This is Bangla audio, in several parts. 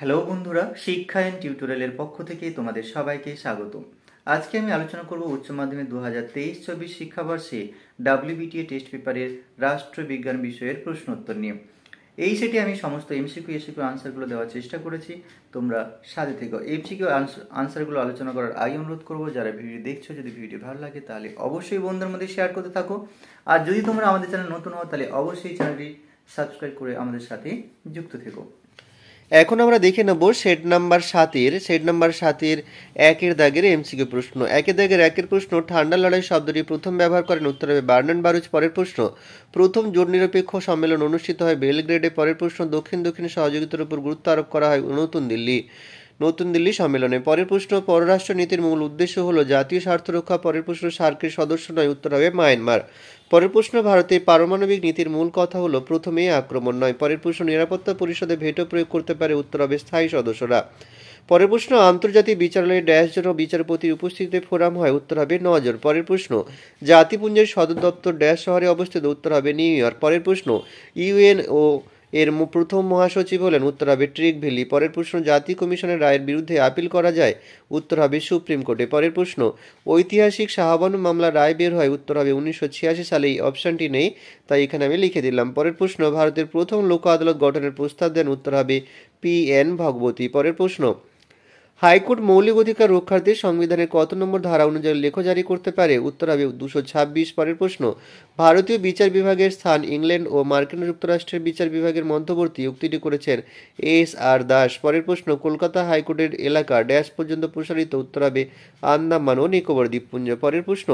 হ্যালো বন্ধুরা, শিক্ষা এন্ড টিউটোরিয়ালের পক্ষ থেকে তোমাদের সবাইকে স্বাগত। আজকে আমি আলোচনা করব উচ্চ মাধ্যমিক 2023-24 শিক্ষাবর্ষে WBTA টেস্ট পেপারের রাষ্ট্রবিজ্ঞান বিষয়ের প্রশ্নোত্তর নিয়ে। এই সেটে আমি সমস্ত এমসিকিউ এসিকিউ আনসারগুলো দেওয়ার চেষ্টা করেছি, তোমরা সাথে থেকো। এমসিকিউ আনসারগুলো আলোচনা করার আগে অনুরোধ করবো, যারা ভিডিও দেখছো যদি ভিডিও ভালো লাগে তাহলে অবশ্যই বন্ধুদের মধ্যে শেয়ার করতে থাকো। আর যদি তোমরা আমাদের চ্যানেল নতুন হও তাহলে অবশ্যই চ্যানেলটি সাবস্ক্রাইব করে আমাদের সাথে যুক্ত থেকো। এখন আমরা দেখে নেব সেট নাম্বার 7-এর একের দাগের এমসিকিউ প্রশ্ন। একের দাগের একের প্রশ্ন, ঠান্ডা লড়াই শব্দটি প্রথম ব্যবহার করেন উত্তর হবে বার্নার্ড বারুচ। পরের প্রশ্ন, প্রথম জোট নিরপেক্ষ সম্মেলন অনুষ্ঠিত হয় বেলগ্রেডে। পরের প্রশ্ন, দক্ষিণ সহযোগিতার উপর গুরুত্ব আরোপ করা হয় নতুন দিল্লি সম্মেলনে। পরের প্রশ্ন, পররাষ্ট্র নীতির মূল উদ্দেশ্য হলো জাতীয় স্বার্থ রক্ষা। পরের প্রশ্ন, সার্কের সদস্য নয়, উত্তর হবে মায়ানমার। পরের প্রশ্ন, ভারতের পারমাণবিক নীতির মূল কথা হলো প্রথমে আক্রমণ নয়। পরের প্রশ্ন, নিরাপত্তা পরিষদে ভেটো প্রয়োগ করতে পারে, উত্তর হবে স্থায়ী সদস্যরা। পরের প্রশ্ন, আন্তর্জাতিক বিচারালয়ে জন্য বিচারপতির উপস্থিতিতে ফোরাম হয়, উত্তর হবে নজর। পরের প্রশ্ন, জাতিপুঞ্জের সদর দপ্তর শহরে অবস্থিত, উত্তর হবে নিউ ইয়র্ক। পরের প্রশ্ন, ইউএনও এর প্রথম মহাসচিব হলেন, উত্তর হবে ট্রিকভিলি। পরের প্রশ্ন, জাতীয় কমিশনের রায়ের বিরুদ্ধে আপিল করা যায়, উত্তর হবে সুপ্রিম কোর্টে। পরের প্রশ্ন, ঐতিহাসিক শাহবানু মামলার রায় বের হয়, উত্তর হবে 1986 সালে। এই অপশনটি নেই, তাই এখানে আমি লিখে দিলাম। পরের প্রশ্ন, ভারতের প্রথম লোক আদালত গঠনের প্রস্তাব দেন, উত্তর হবে PN ভগবতী। পরের প্রশ্ন, হাইকোর্ট মৌলিক অধিকার রক্ষার্থে সংবিধানের কত নম্বর ধারা অনুযায়ী লেখ জারি করতে পারে, উত্তর হবে 226। পরের প্রশ্ন, ভারতীয় বিচার বিভাগের স্থান ইংল্যান্ড ও মার্কিন যুক্তরাষ্ট্রের বিচার বিভাগের মধ্যবর্তী, উক্তিটি করেছেন SR দাস। পরের প্রশ্ন, কলকাতা হাইকোর্টের এলাকা ড্যাশ পর্যন্ত প্রসারিত, উত্তর হবে আন্দামান ও নিকোবর দ্বীপপুঞ্জ। পরের প্রশ্ন,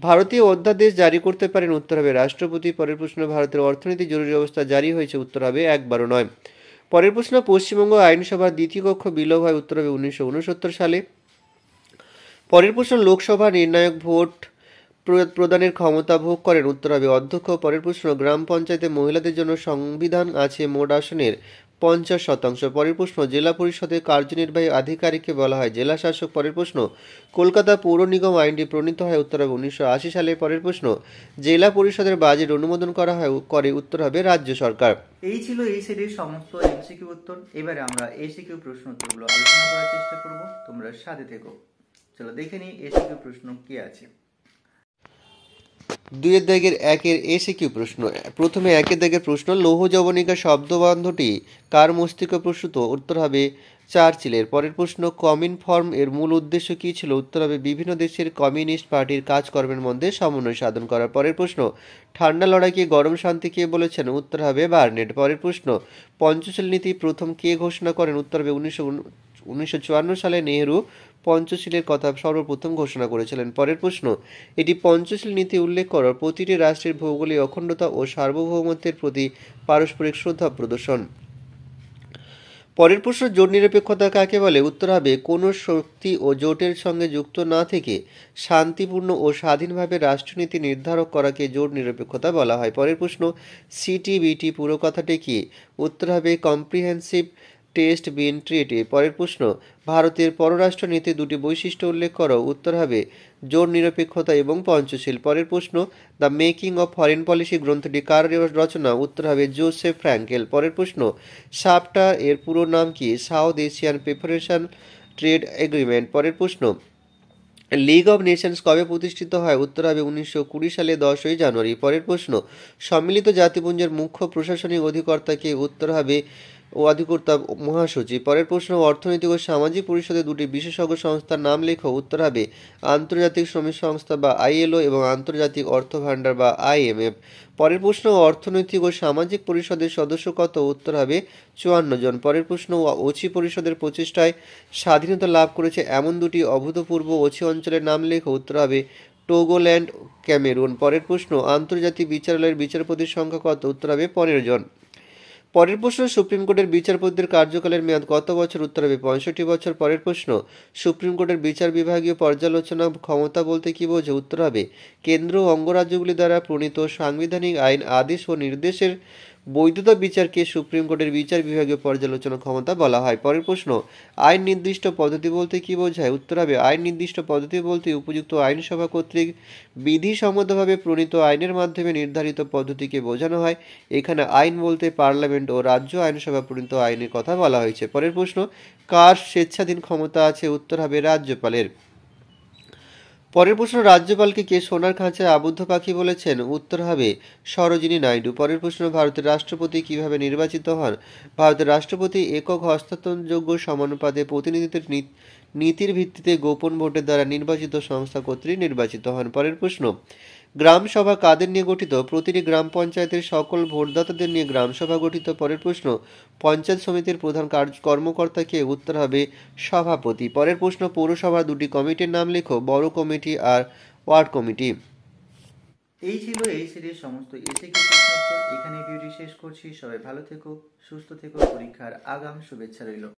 ভারতীয় অধ্যাদেশ জারি করতে পারেন, উত্তর হবে রাষ্ট্রপতি। পরের প্রশ্ন, ভারতের অর্থনীতি জরুরি অবস্থা জারি হয়েছে, উত্তর হবে 1/12/9। পরের প্রশ্ন, পশ্চিমবঙ্গ আইনসভার দ্বিতীয় কক্ষ বিলোপ হয়, উত্তর হবে 1969 সালে। পরের প্রশ্ন, লোকসভা নির্ণায়ক ভোট প্রদানের ক্ষমতা ভোগ করেন, উত্তর হবে অধ্যক্ষ। পরের প্রশ্ন, গ্রাম পঞ্চায়েতে মহিলাদের জন্য সংবিধান আছে মোট আসনের 50%। পরের প্রশ্ন, জেলা পরিষদের কার্যনির্বাহী আধিকারিককে বলা হয় জেলা শাসক। পরের প্রশ্ন, কলকাতা পৌর নিগম আইনটি প্রণীত হয়, উত্তর হবে 1980 সালে। পরের প্রশ্ন, জেলা পরিষদের বাজেট অনুমোদন করে, উত্তর হবে রাজ্য সরকার। এই ছিল এই সেটের সমস্ত এমসিকিউ উত্তর। এবারে আমরা এসিকিউ প্রশ্ন উত্তরগুলো আলোচনা করার চেষ্টা করব, তোমরা সাথে থেকো। চলো দেখে নিই এসিকিউ প্রশ্ন কি আছে। 2-এর দাগের 1-এর এসিকিউ প্রশ্ন। প্রথমে 1-এর দাগের প্রশ্ন, লৌহ যবনিকা শব্দবন্ধটি কার মস্তিষ্ক প্রসূত, উত্তর হবে চার্চিলের। পরের প্রশ্ন, কমিনফর্ম এর মূল উদ্দেশ্য কী ছিল, উত্তর হবে বিভিন্ন দেশের কমিউনিস্ট পার্টির কাজকর্মের মধ্যে সমন্বয় সাধন করা। পরের প্রশ্ন, ঠান্ডা লড়াইকে গরম শান্তি কে বলেছেন, উত্তর হবে বার্নেট। পরের প্রশ্ন, পঞ্চশীল নীতি প্রথম কে ঘোষণা করেন, উত্তর হবে 1954 সালে নেহেরু পঞ্চশীলের কথা সর্বপ্রথম ঘোষণা করেছিলেন। পরের প্রশ্ন, এটি পঞ্চশীল নীতি উল্লেখ করা প্রতিটি রাষ্ট্রের ভৌগোলিক অখণ্ডতা ও সার্বভৌমত্বের প্রতি পারস্পরিক শ্রদ্ধা প্রদর্শন। পরের প্রশ্ন, জোট নিরপেক্ষতা কাকে বলে, উত্তর হবে কোনো শক্তি ও জোটের সঙ্গে যুক্ত না থেকে শান্তিপূর্ণ ও স্বাধীনভাবে রাষ্ট্রনীতি নির্ধারক করাকে জোট নিরপেক্ষতা বলা হয়। পরের প্রশ্ন, CTBT পুরো কথাটি কি, উত্তর হবে কম্প্রিহেন্সিভ টেস্ট বিন ট্রিটি। পরের প্রশ্ন, ভারতের পররাষ্ট্র নীতির দুটি বৈশিষ্ট্য উল্লেখ করো, উত্তর হবে জোট নিরপেক্ষতা এবং পঞ্চশীল। পরের প্রশ্ন, the making of foreign policy গ্রন্থটি কার রচনা, উত্তর হবে জোসেফ ফ্র্যাঙ্কেল। পরের প্রশ্ন, সাপটা এর পুরো নাম কি, south Asian preparation trade agreement. পরের প্রশ্ন, লিগ অব নেশনস কবে প্রতিষ্ঠিত হয়, উত্তর হবে 1920 সালে 10ই জানুয়ারি। পরের প্রশ্ন, সম্মিলিত জাতিপুঞ্জের মুখ্য প্রশাসনিক অধিকর্তাকে, উত্তর হবে অধিকর্তা মহাসচিব। পরের প্রশ্ন, অর্থনৈতিক ও সামাজিক পরিষদের দুটি বিশেষজ্ঞ সংস্থার নাম লেখো, উত্তর হবে আন্তর্জাতিক শ্রমিক সংস্থা বা ILO এবং আন্তর্জাতিক অর্থ ভাণ্ডার বা IMF। পরের প্রশ্ন, অর্থনৈতিক ও সামাজিক পরিষদের সদস্য কত, উত্তর হবে 54 জন। পরের প্রশ্ন, ওচি পরিষদের প্রচেষ্টায় স্বাধীনতা লাভ করেছে এমন দুটি অভূতপূর্ব ওচি অঞ্চলের নাম লেখো, উত্তর হবে টোগোল্যান্ড, ক্যামেরুন। পরের প্রশ্ন, আন্তর্জাতিক বিচারালয়ের বিচারপতির সংখ্যা কত, উত্তর হবে 15 জন। পরের প্রশ্ন, সুপ্রিম কোর্টের বিচারপতিদের কার্যকালের মেয়াদ কত বছর, উত্তর হবে 65 বছর। পরের প্রশ্ন, সুপ্রিম কোর্টের বিচার বিভাগীয় পর্যালোচনা ক্ষমতা বলতে কি বোঝো, উত্তর হবে কেন্দ্র ও অঙ্গরাজ্যগুলি দ্বারা প্রণীত সাংবিধানিক আইন, আদেশ ও নির্দেশের বৈধতা বিচারকে সুপ্রিম কোর্টের বিচার বিভাগীয় পর্যালোচনা ক্ষমতা বলা হয়। পরের প্রশ্ন, আইন নির্দিষ্ট পদ্ধতি বলতে কি বোঝায়? উত্তর হবে, আইন নির্দিষ্ট পদ্ধতি বলতে উপযুক্ত আইনসভা কর্তৃক বিধিসম্মতভাবে প্রণীত আইনের মাধ্যমে নির্ধারিত পদ্ধতিকে বোঝানো হয়। এখানে আইন বলতে পার্লামেন্ট ও রাজ্য আইনসভা প্রণীত আইনের কথা বলা হয়েছে। পরের প্রশ্ন, কার স্বেচ্ছাধীন ক্ষমতা আছে? উত্তর হবে রাজ্যপালের। পরের প্রশ্ন, রাজ্যপালকে কে সোনার খাঁচায় আবদ্ধ পাখি বলেছেন? উত্তর হবে সরোজিনী নাইডু। পরের প্রশ্ন, ভারতের রাষ্ট্রপতি কিভাবে নির্বাচিত হন? ভারতের রাষ্ট্রপতি একক হস্তান্তরযোগ্য সমানুপাতে প্রতিনিধিত্বের নীতির ভিত্তিতে গোপন ভোটের দ্বারা নির্বাচিত সংস্থা কর্তৃক নির্বাচিত হন। পরের প্রশ্ন, গ্রাম সভা কাদের নিয়ে গঠিত? প্রতিটি গ্রাম পঞ্চায়েতের সকল ভোটদাতাদের নিয়ে গ্রাম সভা গঠিত। পরের প্রশ্ন, পঞ্চায়েত সমিতির প্রধান কর্মকর্তা কে? উত্তর হবে সভাপতি। পরের প্রশ্ন, পৌরসভার দুটি কমিটির নাম লেখো, বড় কমিটি আর ওয়ার্ড কমিটি। এই ছিল এই সিরিজ সমস্ত এসএকিউ প্রশ্ন উত্তর। এখানে ভিডিওটি শেষ করছি। সবাই ভালো থেকো, সুস্থ থেকো, পরীক্ষার আগাম শুভেচ্ছা রইল।